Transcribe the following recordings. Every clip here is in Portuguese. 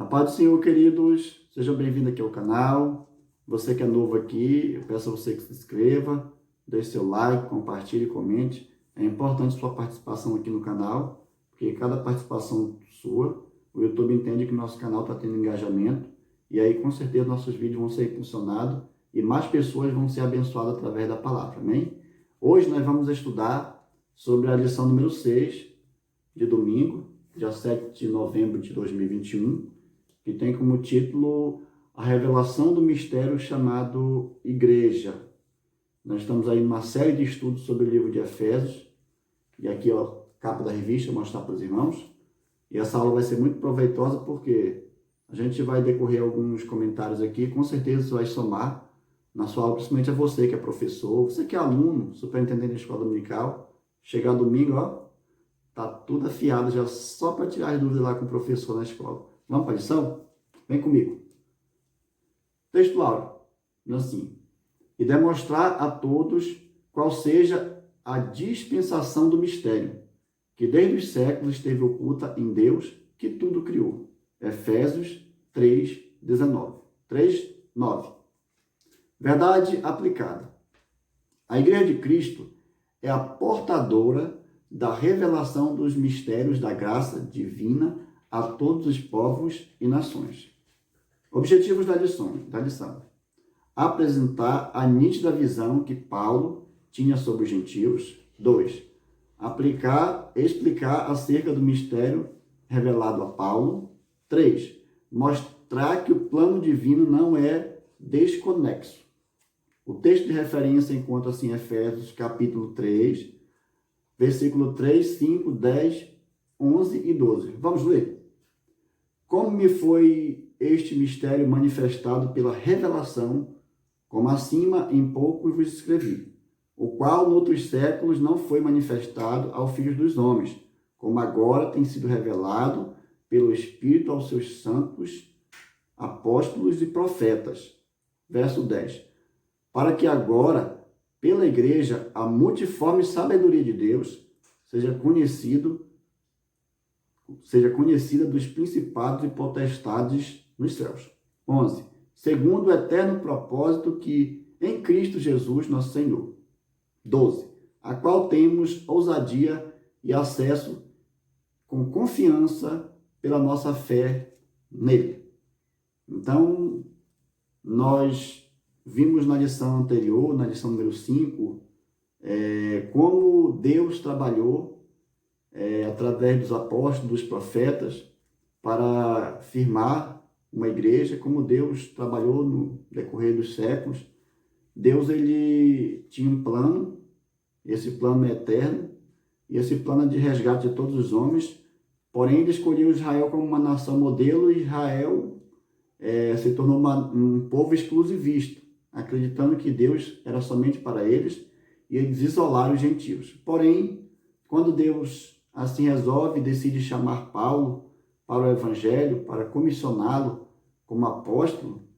A paz do Senhor, queridos, sejam bem-vindos aqui ao canal. Você que é novo aqui, eu peço a você que se inscreva, deixe seu like, compartilhe, comente. É importante sua participação aqui no canal, porque cada participação sua, o YouTube entende que o nosso canal está tendo engajamento, e aí com certeza nossos vídeos vão ser impulsionados e mais pessoas vão ser abençoadas através da palavra, amém? Hoje nós vamos estudar sobre a lição número 6 de domingo, dia 7 de novembro de 2021, que tem como título a revelação do mistério chamado Igreja. Nós estamos aí numa série de estudos sobre o livro de Efésios, e aqui ó, capa da revista, vou mostrar para os irmãos, e essa aula vai ser muito proveitosa porque a gente vai decorrer alguns comentários aqui, com certeza isso vai somar na sua aula, principalmente a você que é professor, você que é aluno, superintendente da escola dominical, chegar domingo, ó, tá tudo afiado já só para tirar as dúvidas lá com o professor na escola. Vamos para a lição? Vem comigo. Texto áureo, assim. E demonstrar a todos qual seja a dispensação do mistério, que desde os séculos esteve oculta em Deus, que tudo criou. Efésios 3:19. 3:9. Verdade aplicada. A Igreja de Cristo é a portadora da revelação dos mistérios da graça divina a todos os povos e nações. Objetivos da lição. Apresentar a nítida visão que Paulo tinha sobre os gentios. 2. Explicar acerca do mistério revelado a Paulo. 3. Mostrar que o plano divino não é desconexo. O texto de referência encontra-se em Efésios capítulo 3, versículo 3, 5, 10, 11 e 12. Vamos ler. Como me foi este mistério manifestado pela revelação, como acima em pouco vos escrevi, o qual noutros séculos não foi manifestado aos filhos dos homens, como agora tem sido revelado pelo Espírito aos seus santos apóstolos e profetas. Verso 10. Para que agora, pela igreja, a multiforme sabedoria de Deus seja conhecida dos principados e potestades nos céus. 11. Segundo o eterno propósito que em Cristo Jesus, nosso Senhor. 12. A qual temos ousadia e acesso com confiança pela nossa fé nele. Então, nós vimos na lição anterior, na lição número 5, como Deus trabalhou através dos apóstolos, dos profetas, para firmar uma igreja, como Deus trabalhou no decorrer dos séculos. Deus ele tinha um plano, esse plano é eterno, e esse plano é de resgate de todos os homens, porém ele escolheu Israel como uma nação modelo, e Israel se tornou um povo exclusivista, acreditando que Deus era somente para eles, e eles isolaram os gentios. Porém, quando Deus assim resolve e decide chamar Paulo para o evangelho, para comissioná-lo como apóstolo,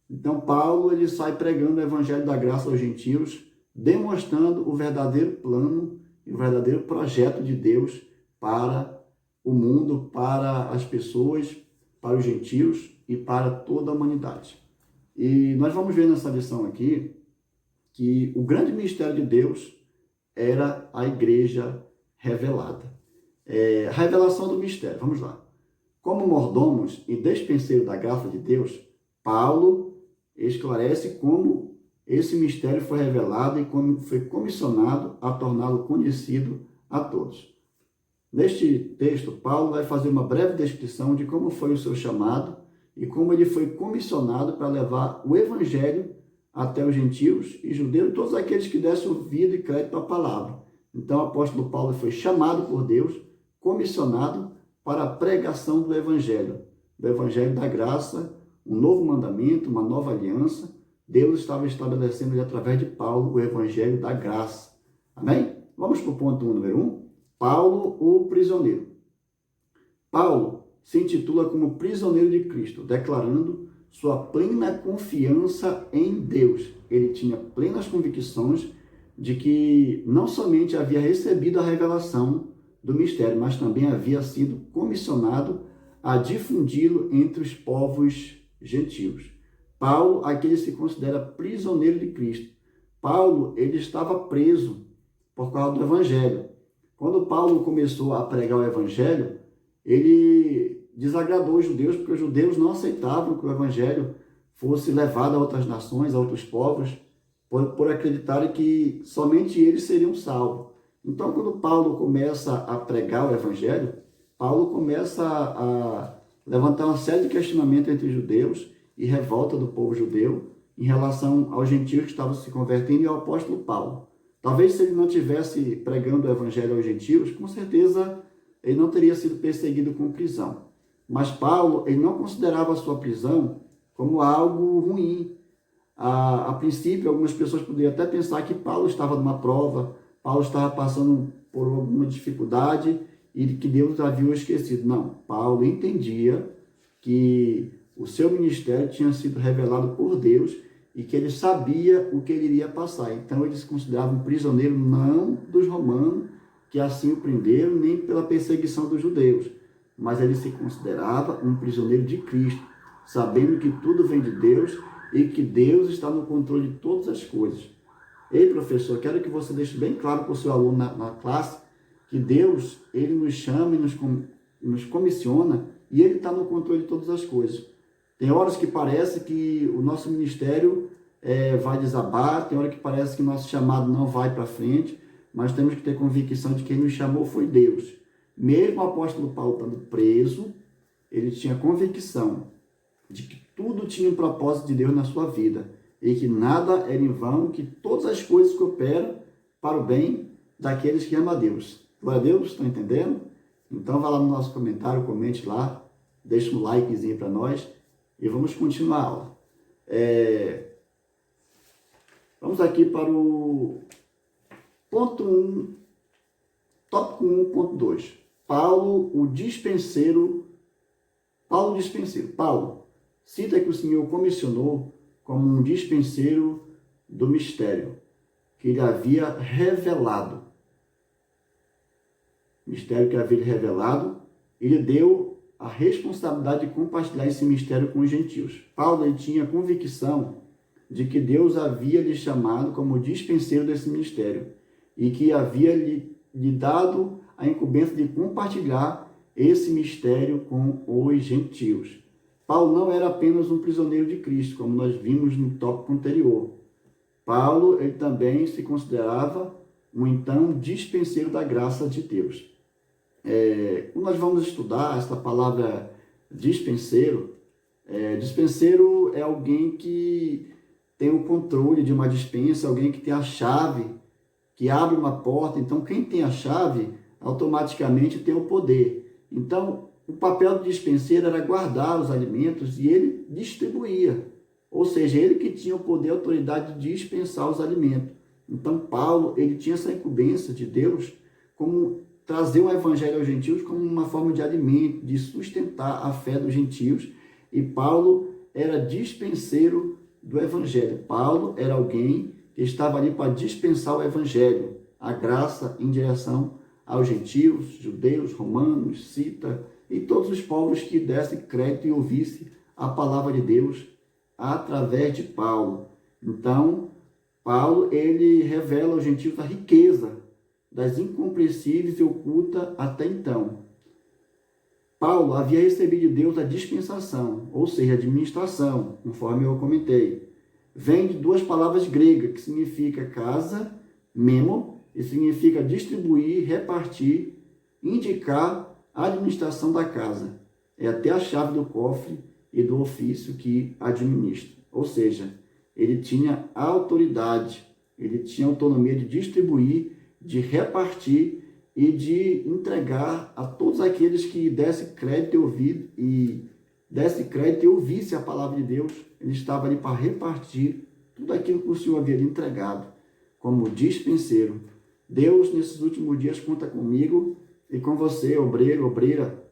então Paulo ele sai pregando o evangelho da graça aos gentios, demonstrando o verdadeiro plano e o verdadeiro projeto de Deus para o mundo, para as pessoas, para os gentios e para toda a humanidade. E nós vamos ver nessa lição aqui que o grande mistério de Deus era a igreja revelada. A revelação do mistério, vamos lá. Como mordomos e despenseiros da graça de Deus, Paulo esclarece como esse mistério foi revelado e como foi comissionado a torná-lo conhecido a todos. Neste texto, Paulo vai fazer uma breve descrição de como foi o seu chamado e como ele foi comissionado para levar o evangelho até os gentios e judeus, todos aqueles que dessem ouvido e crédito à palavra. Então, o apóstolo Paulo foi chamado por Deus, comissionado para a pregação do evangelho da graça, um novo mandamento, uma nova aliança. Deus estava estabelecendo através de Paulo o evangelho da graça. Amém? Vamos para o ponto número 1. Paulo, o prisioneiro. Paulo se intitula como prisioneiro de Cristo, declarando sua plena confiança em Deus. Ele tinha plenas convicções de que não somente havia recebido a revelação do mistério, mas também havia sido comissionado a difundi-lo entre os povos gentios. Paulo, aqui ele se considera prisioneiro de Cristo. Paulo, ele estava preso por causa do Evangelho. Quando Paulo começou a pregar o Evangelho, ele desagradou os judeus, porque os judeus não aceitavam que o Evangelho fosse levado a outras nações, a outros povos, por acreditarem que somente eles seriam salvos. Então, quando Paulo começa a pregar o Evangelho, Paulo começa a levantar uma série de questionamentos entre os judeus e revolta do povo judeu em relação aos gentios que estavam se convertendo e ao apóstolo Paulo. Talvez se ele não estivesse pregando o Evangelho aos gentios, com certeza ele não teria sido perseguido com prisão. Mas Paulo, ele não considerava a sua prisão como algo ruim. A princípio, algumas pessoas poderiam até pensar que Paulo estava numa prova, Paulo estava passando por alguma dificuldade e que Deus havia o esquecido. Não, Paulo entendia que o seu ministério tinha sido revelado por Deus e que ele sabia o que ele iria passar. Então, ele se considerava um prisioneiro não dos romanos, que assim o prenderam, nem pela perseguição dos judeus, mas ele se considerava um prisioneiro de Cristo, sabendo que tudo vem de Deus e que Deus está no controle de todas as coisas. Ei, professor, quero que você deixe bem claro para o seu aluno na classe que Deus, ele nos chama e nos comissiona e ele está no controle de todas as coisas. Tem horas que parece que o nosso ministério vai desabar, tem horas que parece que o nosso chamado não vai para frente, mas temos que ter convicção de que quem nos chamou foi Deus. Mesmo o apóstolo Paulo estando preso, ele tinha convicção de que tudo tinha um propósito de Deus na sua vida e que nada era em vão, que todas as coisas cooperam para o bem daqueles que amam a Deus. Glória a Deus, estão entendendo? Então vá lá no nosso comentário, comente lá, deixa um likezinho para nós e vamos continuar a aula. Vamos aqui para o ponto 1, tópico 1.2. Paulo, o dispenseiro. Paulo cita que o Senhor comissionou como um dispenseiro do mistério que ele havia revelado. Mistério que havia revelado, ele deu a responsabilidade de compartilhar esse mistério com os gentios. Paulo ele tinha convicção de que Deus havia lhe chamado como dispenseiro desse mistério e que havia lhe dado a incumbência de compartilhar esse mistério com os gentios. Paulo não era apenas um prisioneiro de Cristo, como nós vimos no tópico anterior. Paulo ele também se considerava um então dispenseiro da graça de Deus. Quando nós vamos estudar essa palavra dispenseiro, dispenseiro é alguém que tem o controle de uma dispensa, alguém que tem a chave, que abre uma porta. Então, quem tem a chave, automaticamente tem o poder. Então, o papel do dispenseiro era guardar os alimentos e ele distribuía. Ou seja, ele que tinha o poder e a autoridade de dispensar os alimentos. Então, Paulo, ele tinha essa incumbência de Deus como trazer o evangelho aos gentios como uma forma de alimento, de sustentar a fé dos gentios. E Paulo era dispenseiro do evangelho. Paulo era alguém que estava ali para dispensar o evangelho, a graça em direção aos gentios, judeus, romanos, cita e todos os povos que dessem crédito e ouvissem a palavra de Deus através de Paulo. Então, Paulo, ele revela aos gentios a riqueza das incompreensíveis e oculta até então. Paulo havia recebido de Deus a dispensação, ou seja, a administração, conforme eu comentei. Vem de duas palavras gregas, que significa casa, memo, e significa distribuir, repartir, indicar a administração da casa. É até a chave do cofre e do ofício que administra. Ou seja, ele tinha autoridade, ele tinha autonomia de distribuir, de repartir e de entregar a todos aqueles que desse crédito e ouvisse a palavra de Deus. Ele estava ali para repartir tudo aquilo que o Senhor havia lhe entregado como dispenseiro. Deus, nesses últimos dias, conta comigo e com você, obreiro, obreira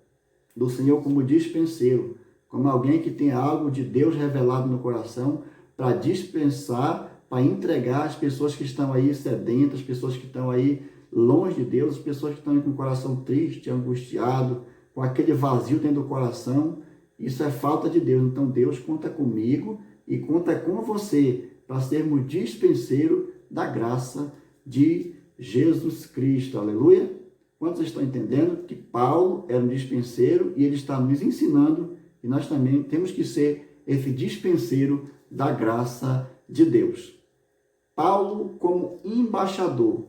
do Senhor, como dispenseiro, como alguém que tem algo de Deus revelado no coração para dispensar, para entregar às pessoas que estão aí sedentas, as pessoas que estão aí longe de Deus, as pessoas que estão aí com o coração triste, angustiado, com aquele vazio dentro do coração, isso é falta de Deus. Então Deus conta comigo e conta com você para sermos dispenseiro da graça de Jesus Cristo. Aleluia! Quantos estão entendendo que Paulo era um dispenseiro e ele está nos ensinando e nós também temos que ser esse dispenseiro da graça de Deus. Paulo como embaixador.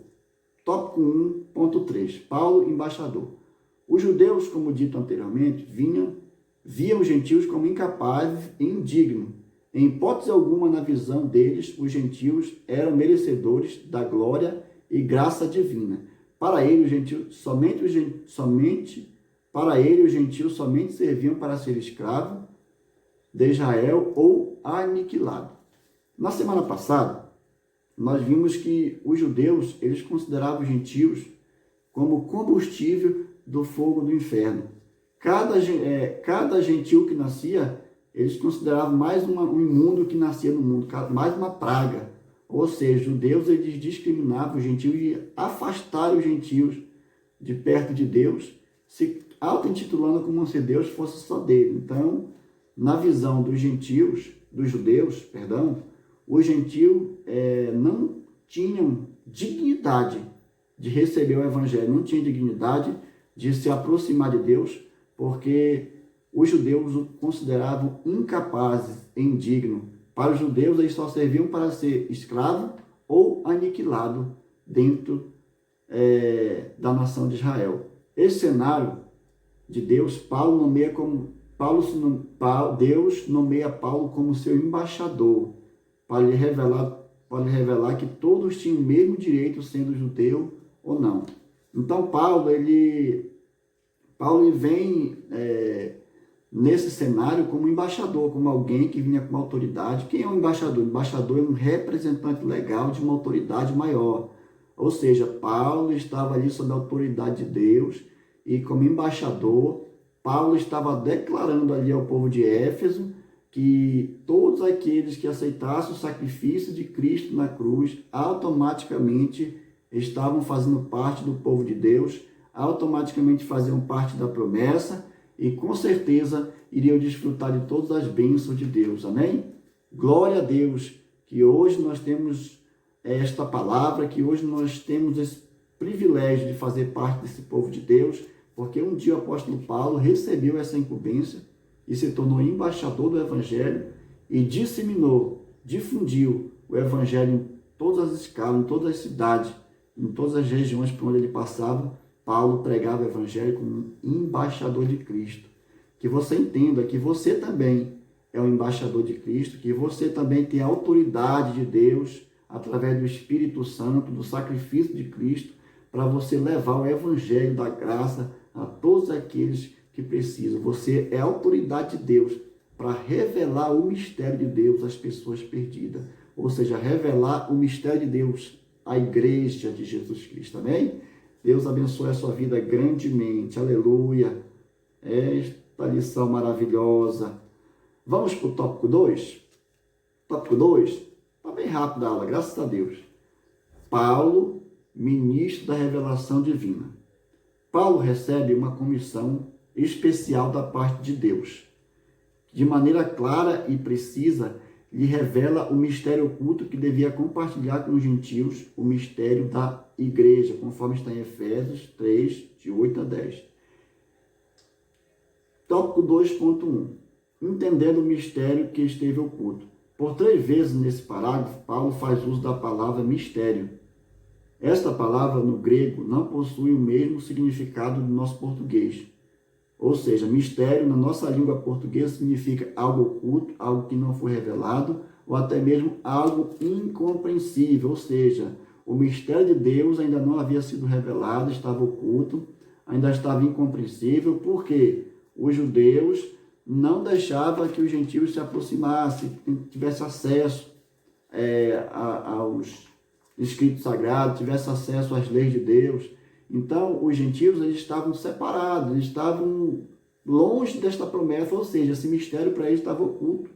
Tópico 1.3. Paulo, embaixador. Os judeus, como dito anteriormente, viam os gentios como incapazes e indignos. Em hipótese alguma, na visão deles, os gentios eram merecedores da glória e graça divina. Para ele, os gentios somente serviam para ser escravo de Israel ou aniquilado. Na semana passada, nós vimos que os judeus, eles consideravam os gentios como combustível do fogo do inferno. Cada gentil que nascia, eles consideravam mais um imundo que nascia no mundo, mais uma praga. Ou seja, os judeus, eles discriminavam os gentios e afastaram os gentios de perto de Deus, se auto-intitulando como se Deus fosse só dele. Então, na visão dos judeus, os gentios não tinham dignidade de receber o evangelho, não tinham dignidade de se aproximar de Deus, porque os judeus o consideravam incapazes, indigno. Para os judeus, eles só serviam para ser escravo ou aniquilado dentro da nação de Israel. Esse cenário de Deus, Deus nomeia Paulo como seu embaixador, para lhe revelar que todos tinham o mesmo direito, sendo judeu ou não. Então, Paulo vem nesse cenário como embaixador, como alguém que vinha com autoridade. Quem é um embaixador? O embaixador é um representante legal de uma autoridade maior. Ou seja, Paulo estava ali sob a autoridade de Deus e como embaixador, Paulo estava declarando ali ao povo de Éfeso que todos aqueles que aceitassem o sacrifício de Cristo na cruz automaticamente estavam fazendo parte do povo de Deus, automaticamente faziam parte da promessa e com certeza iriam desfrutar de todas as bênçãos de Deus. Amém? Glória a Deus, que hoje nós temos esta palavra, que hoje nós temos esse privilégio de fazer parte desse povo de Deus, porque um dia o apóstolo Paulo recebeu essa incumbência e se tornou embaixador do Evangelho e difundiu o Evangelho em todas as escalas, em todas as cidades, em todas as regiões por onde ele passava. Paulo pregava o Evangelho como embaixador de Cristo. Que você entenda que você também é um embaixador de Cristo, que você também tem a autoridade de Deus, através do Espírito Santo, do sacrifício de Cristo, para você levar o Evangelho da graça a todos aqueles que precisam. Você é a autoridade de Deus para revelar o mistério de Deus às pessoas perdidas. Ou seja, revelar o mistério de Deus à igreja de Jesus Cristo. Amém? Deus abençoe a sua vida grandemente. Aleluia. Esta lição maravilhosa. Vamos para o tópico 2? Tópico 2? Está bem rápido a aula, graças a Deus. Paulo, ministro da revelação divina. Paulo recebe uma comissão especial da parte de Deus. De maneira clara e precisa, lhe revela o mistério oculto que devia compartilhar com os gentios, o mistério da igreja, conforme está em Efésios 3, de 8 a 10. Tópico 2.1. Entendendo o mistério que esteve oculto. Por 3 vezes nesse parágrafo, Paulo faz uso da palavra mistério. Esta palavra no grego não possui o mesmo significado do nosso português. Ou seja, mistério na nossa língua portuguesa significa algo oculto, algo que não foi revelado, ou até mesmo algo incompreensível. Ou seja, o mistério de Deus ainda não havia sido revelado, estava oculto, ainda estava incompreensível, porque os judeus não deixavam que os gentios se aproximassem, tivessem acesso aos escritos sagrados, tivessem acesso às leis de Deus. Então, os gentios, eles estavam separados, eles estavam longe desta promessa, ou seja, esse mistério para eles estava oculto.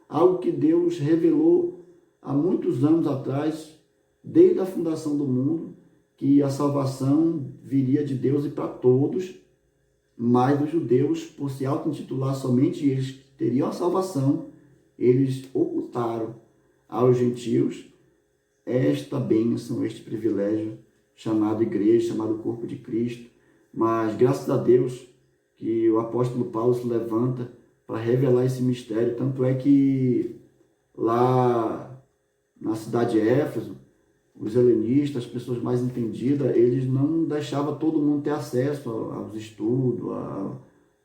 Algo que Deus revelou há muitos anos atrás, desde a fundação do mundo, que a salvação viria de Deus e para todos. mas os judeus, por se auto-intitular somente eles que teriam a salvação, eles ocultaram aos gentios esta bênção, este privilégio chamado igreja, chamado corpo de Cristo. Mas graças a Deus que o apóstolo Paulo se levanta para revelar esse mistério. Tanto é que lá na cidade de Éfeso, os helenistas, as pessoas mais entendidas, eles não deixavam todo mundo ter acesso aos estudos,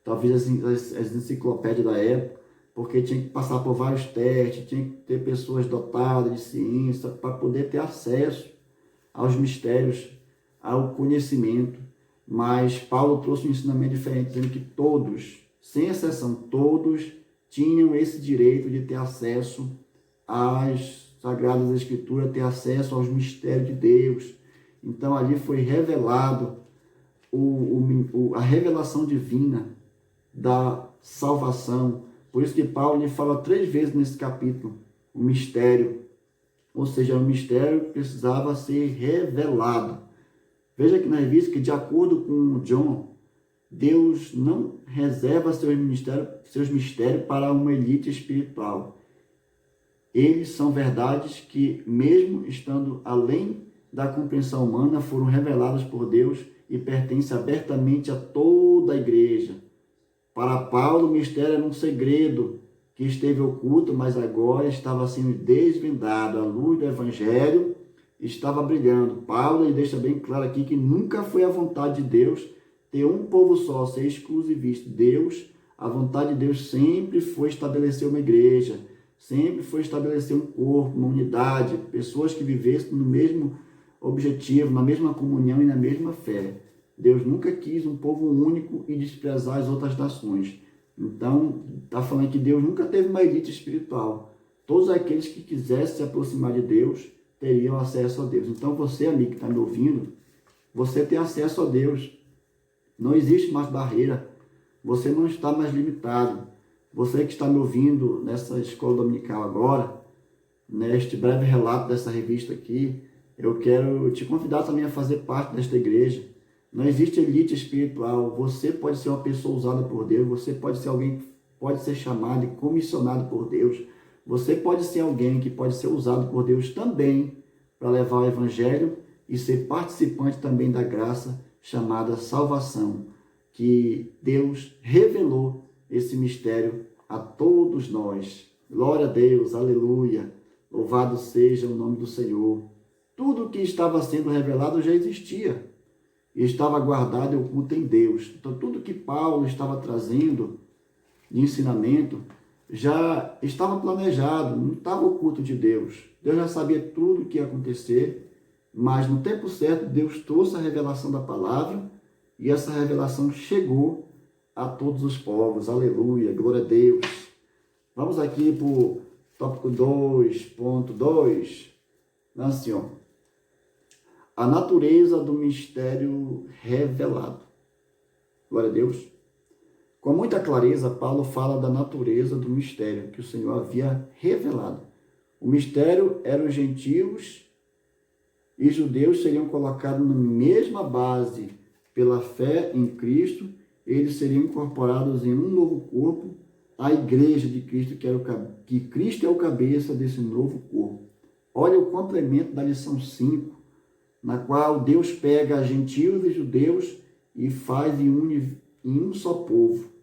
talvez as enciclopédias da época, porque tinha que passar por vários testes, tinha que ter pessoas dotadas de ciência para poder ter acesso aos mistérios, ao conhecimento. Mas Paulo trouxe um ensinamento diferente, dizendo que todos, sem exceção, todos tinham esse direito de ter acesso às Sagradas Escrituras, ter acesso aos mistérios de Deus. Então ali foi revelado a revelação divina da salvação. Por isso que Paulo lhe fala 3 vezes nesse capítulo, o mistério. Ou seja, o mistério precisava ser revelado. Veja aqui na revista que, de acordo com John, Deus não reserva seus mistérios para uma elite espiritual. Eles são verdades que, mesmo estando além da compreensão humana, foram reveladas por Deus e pertencem abertamente a toda a igreja. Para Paulo, o mistério era um segredo que esteve oculto, mas agora estava sendo desvendado. A luz do Evangelho estava brilhando. Paulo ele deixa bem claro aqui que nunca foi a vontade de Deus ter um povo só, ser exclusivista. A vontade de Deus sempre foi estabelecer uma igreja, sempre foi estabelecer um corpo, uma unidade, pessoas que vivessem no mesmo objetivo, na mesma comunhão e na mesma fé. Deus nunca quis um povo único e desprezar as outras nações. Então, está falando que Deus nunca teve uma elite espiritual. Todos aqueles que quisessem se aproximar de Deus teriam acesso a Deus. Então, você, amigo que está me ouvindo, você tem acesso a Deus. Não existe mais barreira. Você não está mais limitado. Você que está me ouvindo nessa escola dominical agora, neste breve relato dessa revista aqui, eu quero te convidar também a fazer parte desta igreja. Não existe elite espiritual. Você pode ser uma pessoa usada por Deus. Você pode ser alguém que pode ser chamado e comissionado por Deus. Você pode ser alguém que pode ser usado por Deus também para levar o Evangelho e ser participante também da graça chamada salvação, que Deus revelou esse mistério a todos nós. Glória a Deus, aleluia. Louvado seja o nome do Senhor. Tudo que estava sendo revelado já existia. E estava guardado e oculto em Deus. Então, tudo que Paulo estava trazendo de ensinamento já estava planejado, não estava oculto de Deus. Deus já sabia tudo o que ia acontecer, mas no tempo certo, Deus trouxe a revelação da palavra e essa revelação chegou a todos os povos. Aleluia, glória a Deus. Vamos aqui para o tópico 2.2. Assim, ó. A natureza do mistério revelado. Glória a Deus. Com muita clareza, Paulo fala da natureza do mistério que o Senhor havia revelado. O mistério era os gentios e judeus seriam colocados na mesma base pela fé em Cristo. Eles seriam incorporados em um novo corpo, a igreja de Cristo, que Cristo é o cabeça desse novo corpo. Olha o complemento da lição 5. Na qual Deus pega gentios e judeus e faz e une em um só povo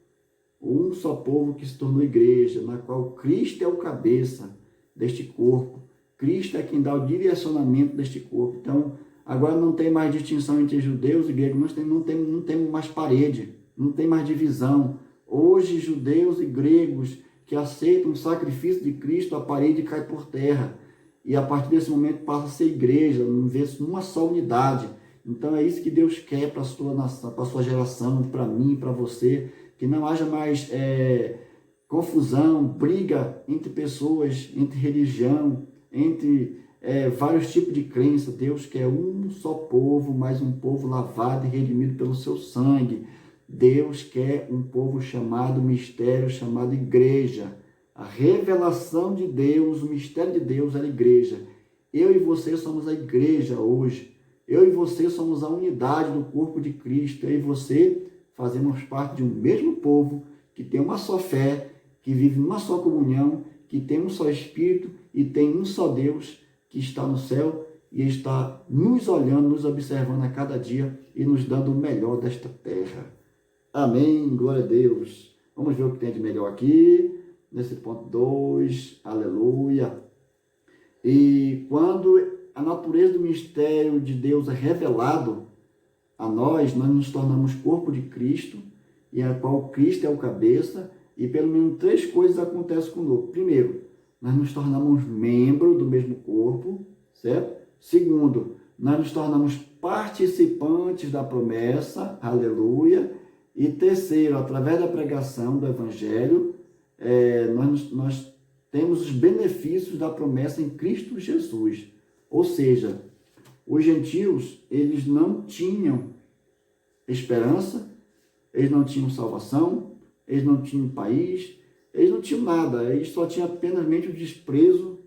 que se tornou igreja, na qual Cristo é o cabeça deste corpo. Cristo é quem dá o direcionamento deste corpo. Então, agora não tem mais distinção entre judeus e gregos, não tem mais parede, não tem mais divisão. Hoje, judeus e gregos que aceitam o sacrifício de Cristo, a parede cai por terra. E a partir desse momento passa a ser igreja, numa só unidade. Então é isso que Deus quer para a sua nação, para a sua geração, para mim, para você. Que não haja mais confusão, briga entre pessoas, entre religião, entre vários tipos de crença. Deus quer um só povo, mas um povo lavado e redimido pelo seu sangue. Deus quer um povo chamado mistério, chamado igreja. A revelação de Deus, o mistério de Deus é a igreja. Eu e você somos a igreja hoje. Eu e você somos a unidade do corpo de Cristo. Eu e você fazemos parte de um mesmo povo, que tem uma só fé, que vive numa só comunhão, que tem um só Espírito e tem um só Deus que está no céu e está nos olhando, nos observando a cada dia e nos dando o melhor desta terra. Amém, glória a Deus. Vamos ver o que tem de melhor aqui, nesse ponto 2, aleluia. E quando a natureza do mistério de Deus é revelado a nós nos tornamos corpo de Cristo, e a qual Cristo é o cabeça, e pelo menos 3 coisas acontecem conosco. Primeiro, nós nos tornamos membro do mesmo corpo, certo? Segundo, nós nos tornamos participantes da promessa, aleluia. E terceiro, através da pregação do Evangelho, nós temos os benefícios da promessa em Cristo Jesus. Ou seja, os gentios, eles não tinham esperança, eles não tinham salvação, eles não tinham país, eles não tinham nada, eles só tinham apenas o desprezo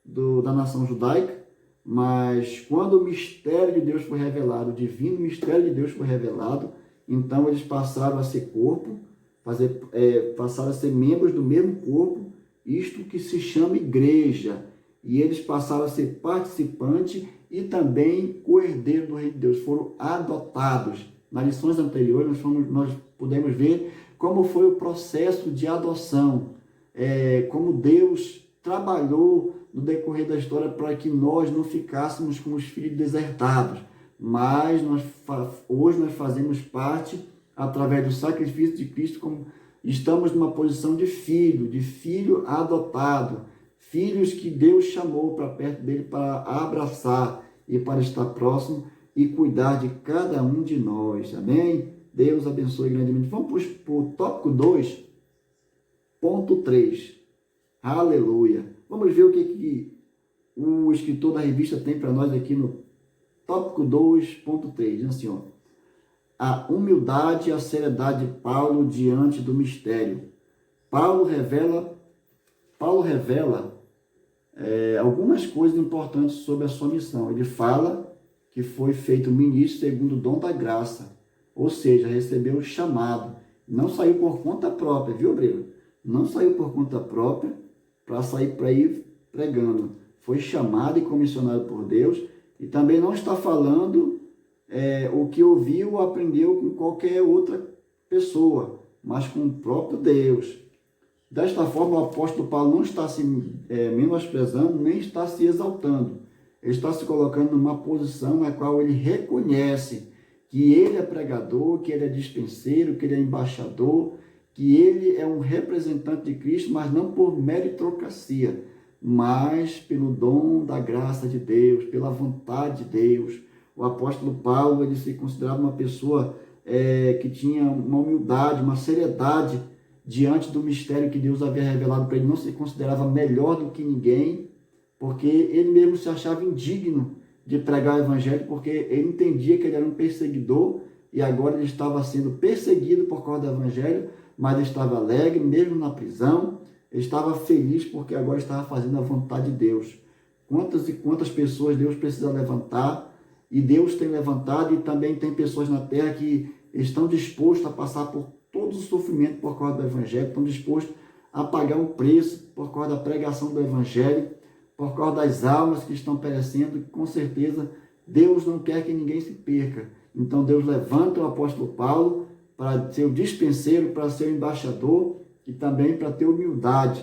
da nação judaica. Mas quando o mistério de Deus foi revelado, o divino mistério de Deus foi revelado, então eles passaram a ser corpo, passaram a ser membros do mesmo corpo, isto que se chama igreja, e eles passaram a ser participantes e também co-herdeiro do Reino de Deus, foram adotados. Nas lições anteriores nós pudemos ver como foi o processo de adoção, como Deus trabalhou no decorrer da história para que nós não ficássemos como os filhos desertados, mas hoje nós fazemos parte, através do sacrifício de Cristo, como estamos numa posição de filho adotado, filhos que Deus chamou para perto dele para abraçar e para estar próximo e cuidar de cada um de nós, amém? Deus abençoe grandemente. Vamos para o tópico 2, ponto 3, aleluia. Vamos ver o que o escritor da revista tem para nós aqui no tópico 2.3, assim, ó. A humildade e a seriedade de Paulo diante do mistério. Paulo revela algumas coisas importantes sobre a sua missão. Ele fala que foi feito ministro segundo o dom da graça, ou seja, recebeu o chamado. Não saiu por conta própria, viu, Breno? Não saiu por conta própria para sair para ir pregando. Foi chamado e comissionado por Deus. E também não está falando o que ouviu ou aprendeu com qualquer outra pessoa, mas com o próprio Deus. Desta forma, o apóstolo Paulo não está se menosprezando, nem está se exaltando. Ele está se colocando numa posição na qual ele reconhece que ele é pregador, que ele é dispenseiro, que ele é embaixador, que ele é um representante de Cristo, mas não por meritocracia, mas pelo dom da graça de Deus, pela vontade de Deus. O apóstolo Paulo, ele se considerava uma pessoa que tinha uma humildade, uma seriedade diante do mistério que Deus havia revelado para ele. Não se considerava melhor do que ninguém, porque ele mesmo se achava indigno de pregar o evangelho, porque ele entendia que ele era um perseguidor e agora ele estava sendo perseguido por causa do evangelho, mas ele estava alegre, mesmo na prisão. Ele estava feliz porque agora estava fazendo a vontade de Deus. Quantas e quantas pessoas Deus precisa levantar, e Deus tem levantado, e também tem pessoas na terra que estão dispostas a passar por todo o sofrimento por causa do Evangelho, estão dispostos a pagar um preço por causa da pregação do Evangelho, por causa das almas que estão perecendo, que com certeza Deus não quer que ninguém se perca. Então Deus levanta o apóstolo Paulo para ser o dispenseiro, para ser o embaixador, e também para ter humildade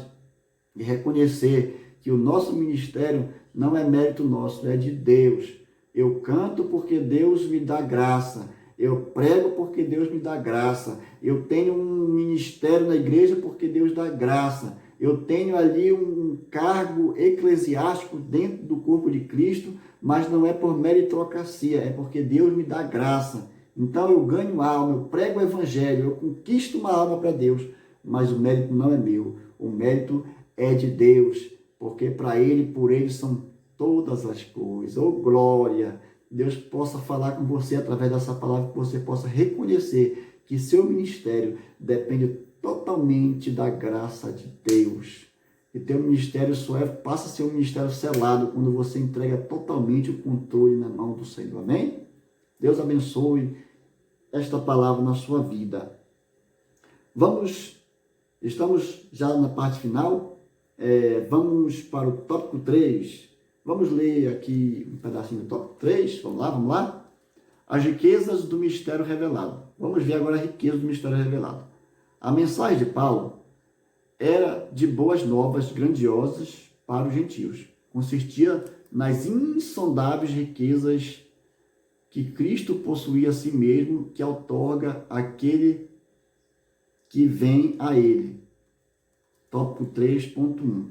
e reconhecer que o nosso ministério não é mérito nosso, é de Deus. Eu canto porque Deus me dá graça, eu prego porque Deus me dá graça, eu tenho um ministério na igreja porque Deus dá graça, eu tenho ali um cargo eclesiástico dentro do corpo de Cristo, mas não é por meritocracia, é porque Deus me dá graça. Então eu ganho alma, eu prego o evangelho, eu conquisto uma alma para Deus, mas o mérito não é meu, o mérito é de Deus, porque para Ele, por Ele são todas as coisas. Oh, glória! Deus possa falar com você através dessa palavra, que você possa reconhecer que seu ministério depende totalmente da graça de Deus. E teu ministério passa a ser um ministério selado quando você entrega totalmente o controle na mão do Senhor. Amém? Deus abençoe esta palavra na sua vida. Estamos já na parte final, vamos para o tópico 3. Vamos ler aqui um pedacinho do tópico 3, vamos lá. As riquezas do mistério revelado. Vamos ver agora a riqueza do mistério revelado. A mensagem de Paulo era de boas novas grandiosas para os gentios. Consistia nas insondáveis riquezas que Cristo possuía a si mesmo, que outorga aquele que vem a ele. Tópico 3.1.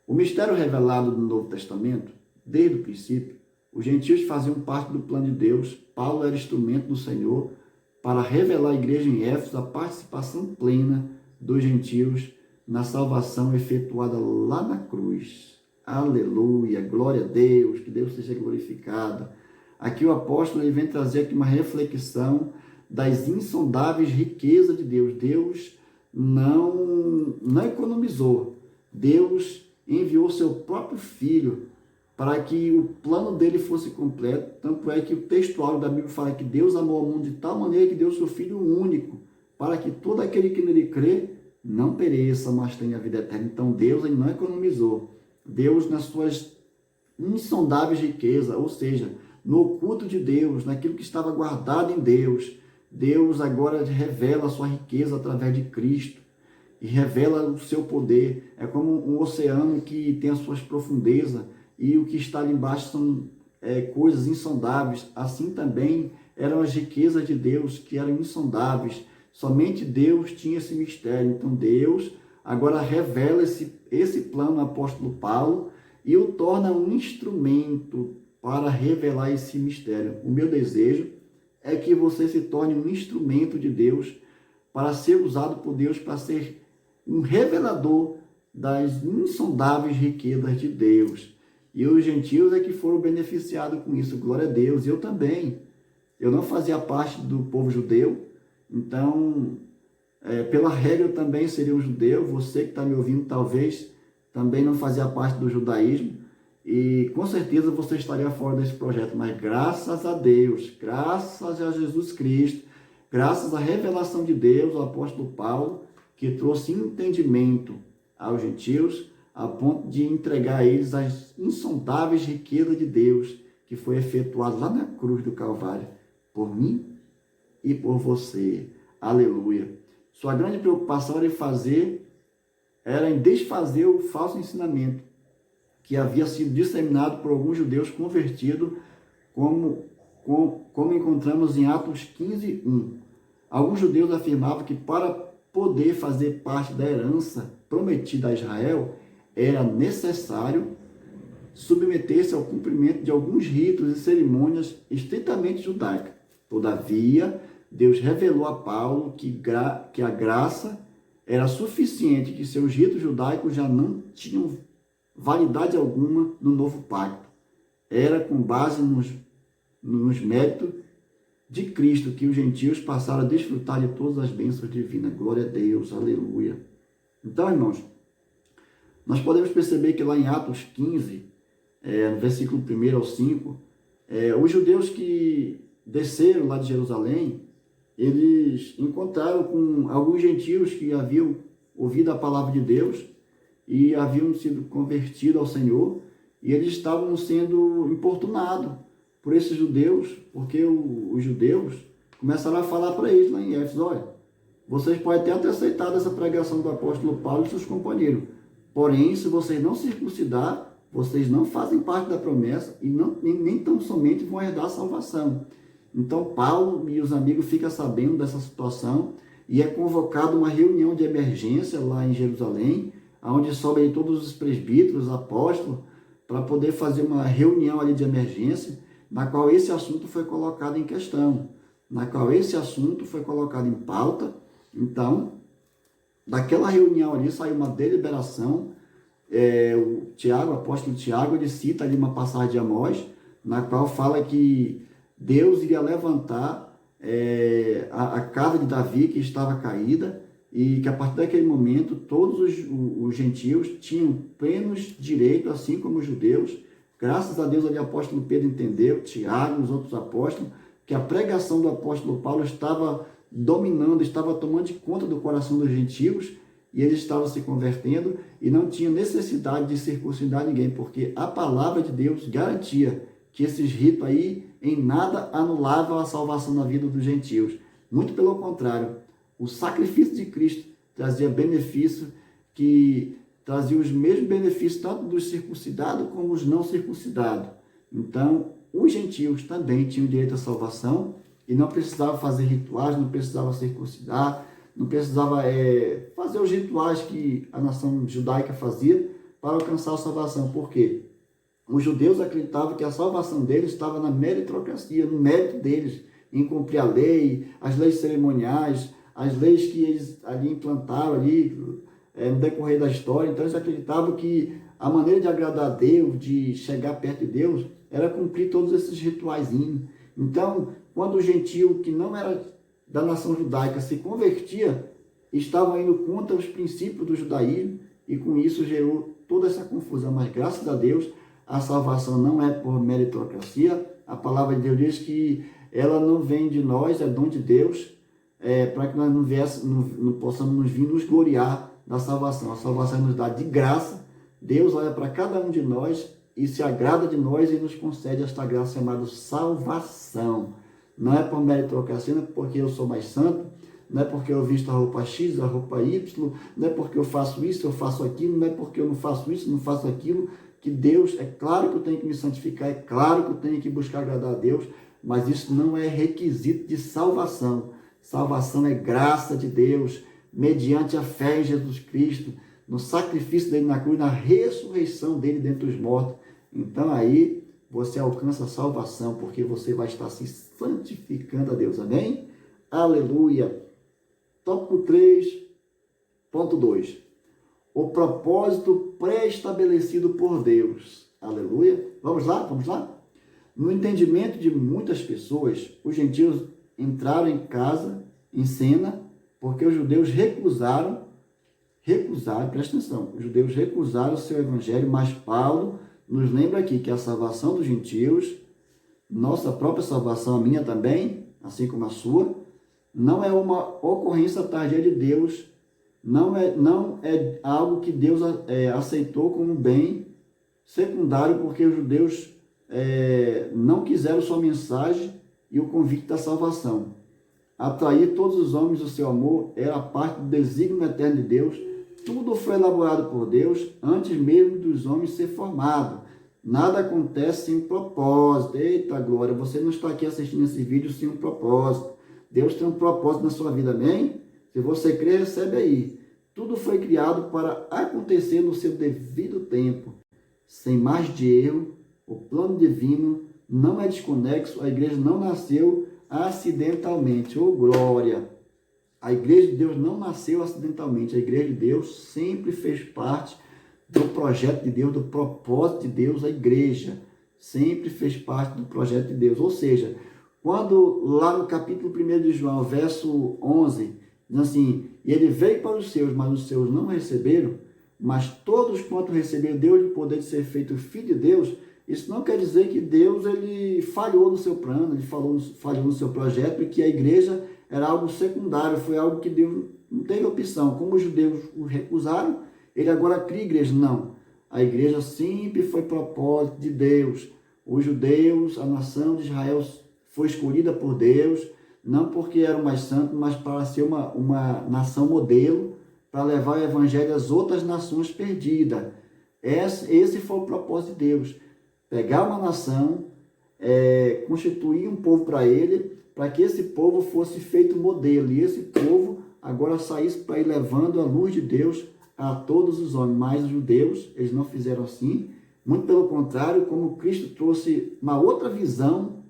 O mistério revelado no Novo Testamento, desde o princípio, os gentios faziam parte do plano de Deus. Paulo era instrumento do Senhor para revelar à igreja em Éfeso a participação plena dos gentios na salvação efetuada lá na cruz. Aleluia, glória a Deus, que Deus seja glorificado. Aqui o apóstolo ele vem trazer aqui uma reflexão das insondáveis riquezas de Deus. Deus não economizou. Deus enviou seu próprio Filho para que o plano dele fosse completo. Tanto é que o textual da Bíblia fala que Deus amou o mundo de tal maneira que deu seu Filho único, para que todo aquele que nele crê não pereça, mas tenha vida eterna. Então Deus ele não economizou. Deus, nas suas insondáveis riquezas, ou seja, no oculto de Deus, naquilo que estava guardado em Deus, Deus agora revela a sua riqueza através de Cristo e revela o seu poder. É como um oceano que tem as suas profundezas e o que está ali embaixo são coisas insondáveis. Assim também eram as riquezas de Deus, que eram insondáveis. Somente Deus tinha esse mistério. Então Deus agora revela esse plano ao apóstolo Paulo e o torna um instrumento para revelar esse mistério. O meu desejo é que você se torne um instrumento de Deus para ser usado por Deus para ser um revelador das insondáveis riquezas de Deus. E os gentios é que foram beneficiados com isso. Glória a Deus. Eu também. Eu não fazia parte do povo judeu, então, pela regra, eu também seria um judeu. Você que está me ouvindo, talvez, também não fazia parte do judaísmo. E, com certeza, você estaria fora desse projeto. Mas, graças a Deus, graças a Jesus Cristo, graças à revelação de Deus, o apóstolo Paulo, que trouxe entendimento aos gentios, a ponto de entregar a eles as insondáveis riquezas de Deus, que foi efetuado lá na cruz do Calvário, por mim e por você. Aleluia. Sua grande preocupação era em desfazer o falso ensinamento que havia sido disseminado por alguns judeus convertidos, como encontramos em Atos 15:1. Alguns judeus afirmavam que para poder fazer parte da herança prometida a Israel, era necessário submeter-se ao cumprimento de alguns ritos e cerimônias estritamente judaicas. Todavia, Deus revelou a Paulo que a graça era suficiente, que seus ritos judaicos já não tinham validade alguma no novo pacto. Era com base nos méritos de Cristo que os gentios passaram a desfrutar de todas as bênçãos divinas. Glória a Deus, aleluia. Então, irmãos, nós podemos perceber que lá em Atos 15, no versículo 1 ao 5, os judeus que desceram lá de Jerusalém, eles encontraram com alguns gentios que haviam ouvido a palavra de Deus e haviam sido convertidos ao Senhor, e eles estavam sendo importunados por esses judeus, porque os judeus começaram a falar para eles lá em Éfeso: olha, vocês podem até ter aceitado essa pregação do apóstolo Paulo e seus companheiros, porém, se vocês não circuncidar, vocês não fazem parte da promessa e nem tão somente vão herdar a salvação. Então, Paulo e os amigos ficam sabendo dessa situação e é convocada uma reunião de emergência lá em Jerusalém, onde sobem todos os presbíteros, apóstolos, para poder fazer uma reunião ali de emergência, na qual esse assunto foi colocado em questão, na qual esse assunto foi colocado em pauta. Então, daquela reunião ali saiu uma deliberação. O apóstolo Tiago, ele cita ali uma passagem de Amós, na qual fala que Deus iria levantar a casa de Davi, que estava caída, e que a partir daquele momento todos os gentios tinham plenos direitos, assim como os judeus. Graças a Deus ali o apóstolo Pedro entendeu, Tiago e os outros apóstolos, que a pregação do apóstolo Paulo estava dominando, estava tomando de conta do coração dos gentios, e eles estavam se convertendo e não tinha necessidade de circuncidar ninguém, porque a palavra de Deus garantia que esses ritos aí em nada anulavam a salvação na vida dos gentios. Muito pelo contrário, o sacrifício de Cristo trazia benefício, que trazia os mesmos benefícios tanto dos circuncidados como os não circuncidados. Então, os gentios também tinham direito à salvação e não precisavam fazer rituais, não precisavam circuncidar, não precisava fazer os rituais que a nação judaica fazia para alcançar a salvação. Por quê? Os judeus acreditavam que a salvação deles estava na meritocracia, no mérito deles, em cumprir a lei, as leis cerimoniais, as leis que eles ali implantaram ali, no decorrer da história. Então eles acreditavam que a maneira de agradar a Deus, de chegar perto de Deus, era cumprir todos esses rituaizinhos. Então, quando o gentio que não era da nação judaica se convertia, estavam indo contra os princípios do judaísmo, e com isso gerou toda essa confusão. Mas graças a Deus, a salvação não é por meritocracia. A palavra de Deus diz que ela não vem de nós, é dom de Deus, para que nós não possamos nos vir nos gloriar da salvação. A salvação nos dá de graça. Deus olha para cada um de nós e se agrada de nós e nos concede esta graça chamada salvação. Não é por meritocracia, não é porque eu sou mais santo, não é porque eu visto a roupa X, a roupa Y, não é porque eu faço isso, eu faço aquilo, não é porque eu não faço isso, não faço aquilo, que Deus, é claro que eu tenho que me santificar, é claro que eu tenho que buscar agradar a Deus, mas isso não é requisito de salvação. Salvação é graça de Deus, mediante a fé em Jesus Cristo, no sacrifício dele na cruz, na ressurreição dele dentre os mortos. Então aí você alcança a salvação, porque você vai estar se santificando a Deus. Amém? Aleluia! Tópico 3.2. O propósito pré-estabelecido por Deus. Aleluia! Vamos lá? Vamos lá? No entendimento de muitas pessoas, os gentios entraram em cena, porque os judeus recusaram, presta atenção, os judeus recusaram o seu evangelho, mas Paulo nos lembra aqui que a salvação dos gentios, nossa própria salvação, a minha também, assim como a sua, não é uma ocorrência tardia de Deus, não é algo que Deus aceitou como bem secundário, porque os judeus não quiseram sua mensagem e o convite da salvação. Atrair todos os homens o seu amor era parte do desígnio eterno de Deus. Tudo foi elaborado por Deus antes mesmo dos homens ser formados. Nada acontece sem um propósito. Eita glória, você não está aqui assistindo esse vídeo sem um propósito. Deus tem um propósito na sua vida, amém? Se você crê, recebe aí. Tudo foi criado para acontecer no seu devido tempo. Sem margem de erro, o plano divino não é desconexo, a igreja não nasceu acidentalmente. Oh glória! A igreja de Deus não nasceu acidentalmente. A igreja de Deus sempre fez parte do projeto de Deus, do propósito de Deus. A igreja sempre fez parte do projeto de Deus. Ou seja, quando lá no capítulo 1 de João, verso 11, diz assim: e ele veio para os seus, mas os seus não receberam, mas todos quanto receberam, deu-lhe o poder de ser feito filho de Deus. Isso não quer dizer que Deus ele falhou no seu plano, ele falhou no seu projeto, e que a igreja era algo secundário, foi algo que Deus não teve opção. Como os judeus o recusaram, ele agora cria a igreja. Não, a igreja sempre foi propósito de Deus. Os judeus, a nação de Israel foi escolhida por Deus, não porque eram mais santos, mas para ser uma nação modelo, para levar o evangelho às outras nações perdidas. Esse foi o propósito de Deus. Pegar uma nação, constituir um povo para ele, para que esse povo fosse feito modelo, e esse povo agora saísse para ir levando a luz de Deus a todos os homens. Mas os judeus, eles não fizeram assim, muito pelo contrário, como Cristo trouxe uma outra visão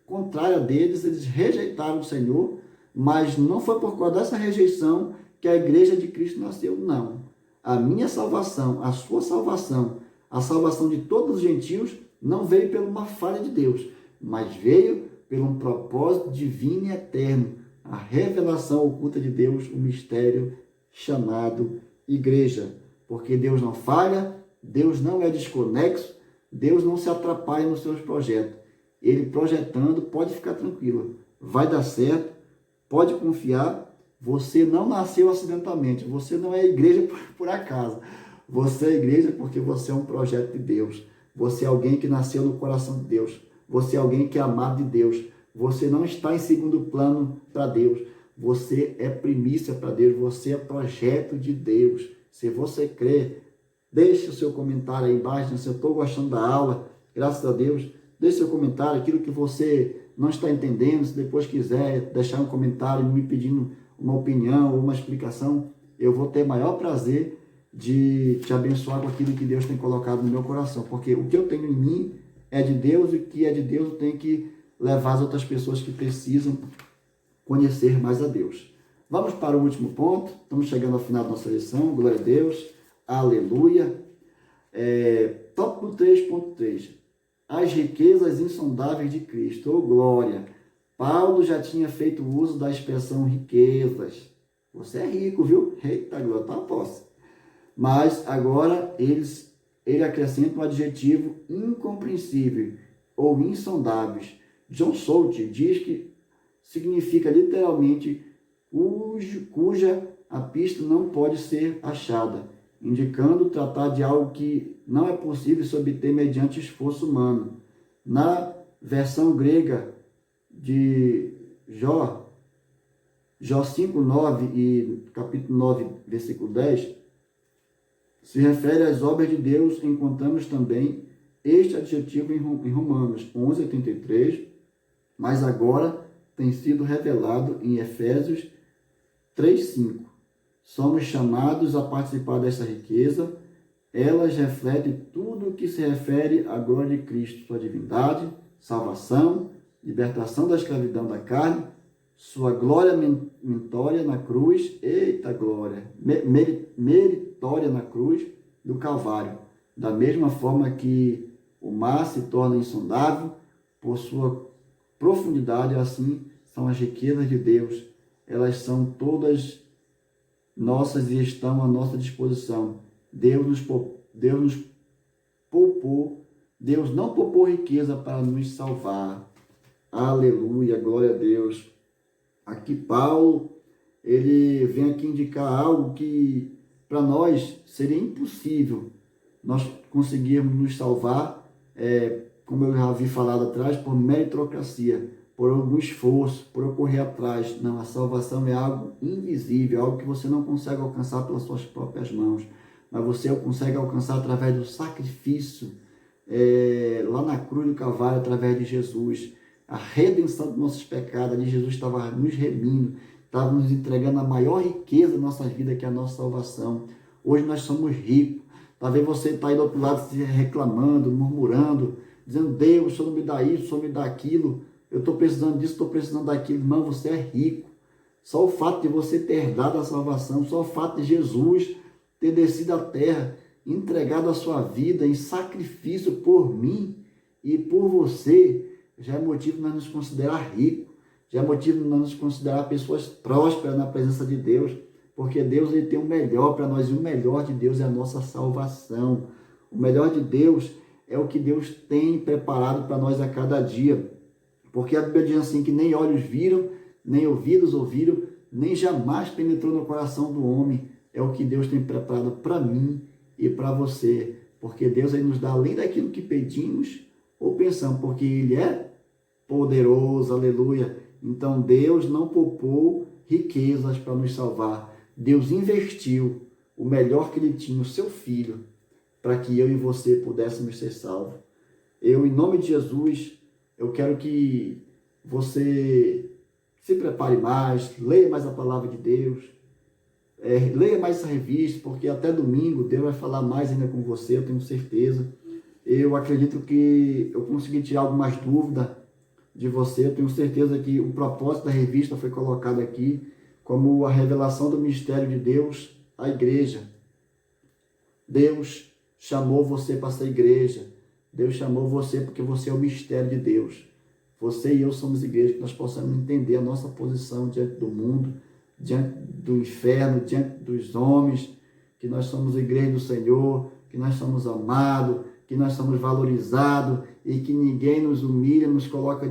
contrária deles, eles rejeitaram o Senhor, mas não foi por causa dessa rejeição que a igreja de Cristo nasceu, não. A minha salvação, a sua salvação, a salvação de todos os gentios não veio por uma falha de Deus, mas veio por um propósito divino e eterno, a revelação oculta de Deus, o mistério chamado igreja. Porque Deus não falha, Deus não é desconexo, Deus não se atrapalha nos seus projetos. Ele projetando, pode ficar tranquilo, vai dar certo, pode confiar. Você não nasceu acidentalmente, você não é igreja por acaso. Você é igreja porque você é um projeto de Deus. Você é alguém que nasceu no coração de Deus. Você é alguém que é amado de Deus. Você não está em segundo plano para Deus. Você é primícia para Deus. Você é projeto de Deus. Se você crê, deixe o seu comentário aí embaixo. Se eu estou gostando da aula, graças a Deus, deixe seu comentário, aquilo que você não está entendendo. Se depois quiser deixar um comentário me pedindo uma opinião ou uma explicação, eu vou ter maior prazer de te abençoar com aquilo que Deus tem colocado no meu coração, porque o que eu tenho em mim é de Deus, e o que é de Deus eu tenho que levar as outras pessoas que precisam conhecer mais a Deus. Vamos para o último ponto, estamos chegando ao final da nossa lição, glória a Deus, aleluia. Tópico 3.3, as riquezas insondáveis de Cristo, oh glória. Paulo já tinha feito uso da expressão riquezas. Você é rico, viu? Eita, glória, tá a posse. Mas agora ele acrescenta um adjetivo incompreensível ou insondáveis. John Stott diz que significa literalmente cuja a pista não pode ser achada, indicando tratar de algo que não é possível se obter mediante esforço humano. Na versão grega de Jó 5:9 e capítulo 9, versículo 10, se refere às obras de Deus. Encontramos também este adjetivo em Romanos 11:83, mas agora tem sido revelado em Efésios 3:5. Somos chamados a participar dessa riqueza. Elas refletem tudo o que se refere à glória de Cristo, sua divindade, salvação, libertação da escravidão da carne, sua glória meritória na cruz, eita glória, meritória na cruz do Calvário. Da mesma forma que o mar se torna insondável por sua profundidade, assim são as riquezas de Deus. Elas são todas nossas e estão à nossa disposição. Deus não poupou riqueza para nos salvar. Aleluia, glória a Deus. Aqui Paulo, ele vem aqui indicar algo que para nós seria impossível nós conseguirmos nos salvar, como eu já havia falado atrás, por meritocracia, por algum esforço, por eu correr atrás. Não, a salvação é algo invisível, algo que você não consegue alcançar pelas suas próprias mãos, mas você consegue alcançar através do sacrifício, lá na cruz do Calvário, através de Jesus. A redenção dos nossos pecados, ali Jesus estava nos remindo, estava nos entregando a maior riqueza da nossa vida, que é a nossa salvação. Hoje nós somos ricos. Talvez você está aí do outro lado se reclamando, murmurando, dizendo: Deus, o Senhor não me dá isso, o Senhor me dá aquilo, eu estou precisando disso, estou precisando daquilo. Irmão, você é rico. Só o fato de você ter dado a salvação, só o fato de Jesus ter descido à terra, entregado a sua vida em sacrifício por mim e por você, já é motivo de nós nos considerar ricos, já é motivo de nós nos considerar pessoas prósperas na presença de Deus, porque Deus, ele tem o melhor para nós, e o melhor de Deus é a nossa salvação. O melhor de Deus é o que Deus tem preparado para nós a cada dia, porque a Bíblia diz assim, que nem olhos viram, nem ouvidos ouviram, nem jamais penetrou no coração do homem, é o que Deus tem preparado para mim e para você, porque Deus, ele nos dá além daquilo que pedimos ou pensamos, porque ele é poderoso, aleluia. Então Deus não poupou riquezas para nos salvar. Deus investiu o melhor que ele tinha, o seu Filho, para que eu e você pudéssemos ser salvos. Eu, em nome de Jesus, eu quero que você se prepare mais, leia mais a palavra de Deus, leia mais essa revista, porque até domingo Deus vai falar mais ainda com você, eu tenho certeza. Eu acredito que eu consegui tirar algumas dúvidas de você. Eu tenho certeza que o propósito da revista foi colocado aqui como a revelação do mistério de Deus à igreja. Deus chamou você para essa igreja. Deus chamou você porque você é o mistério de Deus. Você e eu somos igreja, que nós possamos entender a nossa posição diante do mundo, diante do inferno, diante dos homens, que nós somos igreja do Senhor, que nós somos amados, que nós somos valorizados e que ninguém nos humilha, nos coloca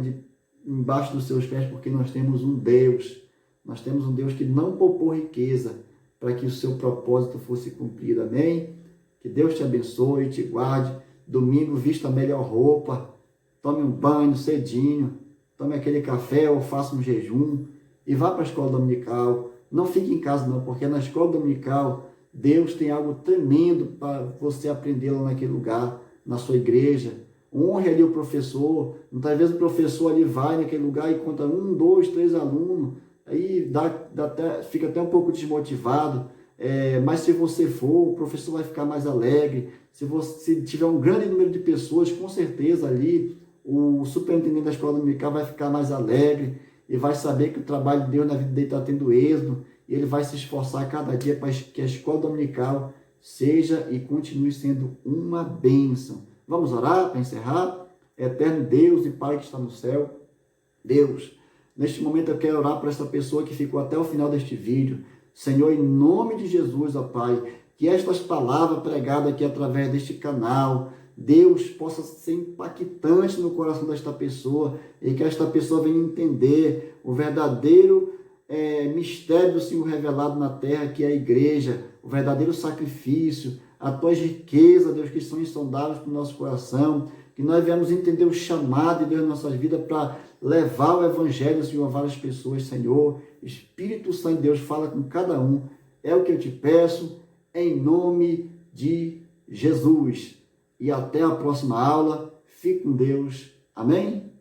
embaixo dos seus pés, porque nós temos um Deus. Nós temos um Deus que não poupou riqueza para que o seu propósito fosse cumprido. Amém? Que Deus te abençoe e te guarde. Domingo, vista a melhor roupa. Tome um banho cedinho. Tome aquele café ou faça um jejum. E vá para a escola dominical. Não fique em casa não, porque na escola dominical Deus tem algo tremendo para você aprender lá naquele lugar, na sua igreja. Honre ali o professor. Muitas vezes o professor ali vai naquele lugar e conta 1, 2, 3 alunos. Aí fica até um pouco desmotivado. Mas se você for, o professor vai ficar mais alegre. Se tiver um grande número de pessoas, com certeza ali o superintendente da escola dominical vai ficar mais alegre e vai saber que o trabalho de Deus na vida dele está tendo êxito, e ele vai se esforçar cada dia para que a escola dominical seja e continue sendo uma bênção. Vamos orar para encerrar? Eterno Deus e Pai que está no céu, Deus, neste momento eu quero orar para essa pessoa que ficou até o final deste vídeo. Senhor, em nome de Jesus, ó Pai, que estas palavras pregadas aqui através deste canal, Deus, possa ser impactante no coração desta pessoa e que esta pessoa venha entender o verdadeiro mistério do Senhor revelado na terra, que é a igreja, o verdadeiro sacrifício, as tuas riquezas, Deus, que são insondáveis para o nosso coração, que nós viemos entender o chamado de Deus em nossas vidas para levar o evangelho, Senhor, a várias pessoas, Senhor. Espírito Santo de Deus, fala com cada um. É o que eu te peço, em nome de Jesus. E até a próxima aula. Fique com Deus. Amém?